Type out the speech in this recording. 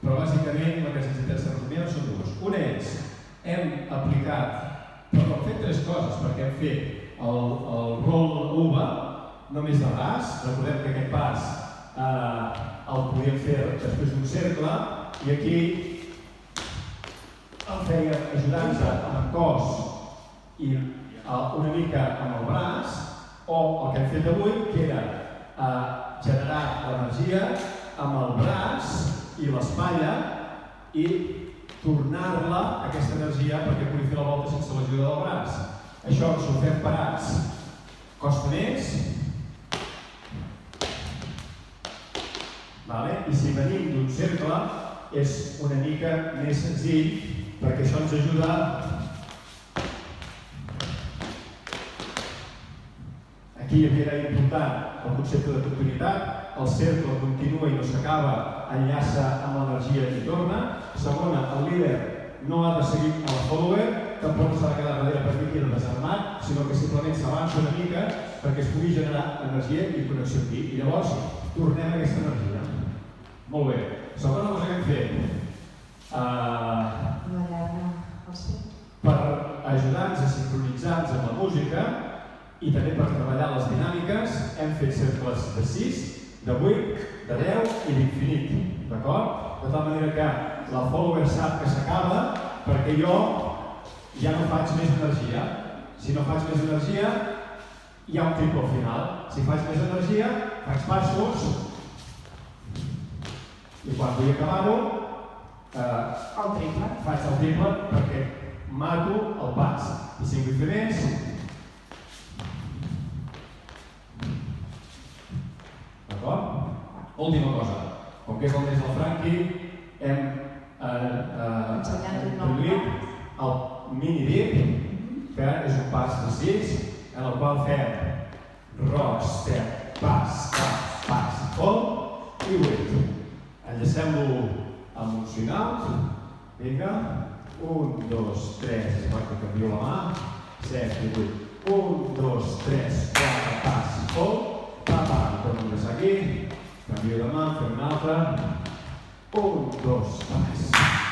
però bàsicament el que ens interessa resumir són dues. Una és, hem aplicat, però hem fet tres coses, perquè hem fet el roll over, només de braç. Recordem que aquest pas el podíem fer després d'un cercle, i aquí el fèiem ajudant-nos amb el cos i una mica amb el braç, o el que hem fet avui, que era generar l'energia amb el braç i l'espatlla i tornar-la, aquesta energia, perquè pugui fer la volta sense l'ajuda del braç. Això, si ho fem parats, costa més. I si venim d'un cercle, és una mica més senzill, perquè això ens ajuda aquí era important el concepte de continuïtat, el cercle continua i no s'acaba, enllaça amb l'energia i torna. Segona, el líder no ha de seguir a la follower, tampoc s'ha de quedar darrere per mi que era desarmat, sinó que simplement s'avança una mica perquè es pugui generar energia i connexió aquí. I llavors tornem a aquesta energia. Molt bé. Segona cosa que hem fet, per ajudar-nos a sincronitzar-nos amb la música i també per treballar les dinàmiques, hem fet cercles de 6, de 8, de 10 i d'infinit, d'acord? De tal manera que la follower sap que s'acaba perquè jo ja no faig més energia. Si no faig més energia, hi ha un triple al final. Si faig més energia, faig passos i quan vull acabar-ho, faig el triple perquè mato el pas. I si vull fer més, d'acord? Última cosa, com que és el mes del Franqui, hem introduït el mini dip, que és un pas de 6, en el qual fem rock, step, pas, hold i 8. Enllacem-lo amb un final. Vinga. 1, 2, 3, que canvio la mà. 7 i 8. 1, 2, 3, 4, pas, hold. Torno a enllaçar aquí. Canvio de mà, fem una altra. 1, 2, pas.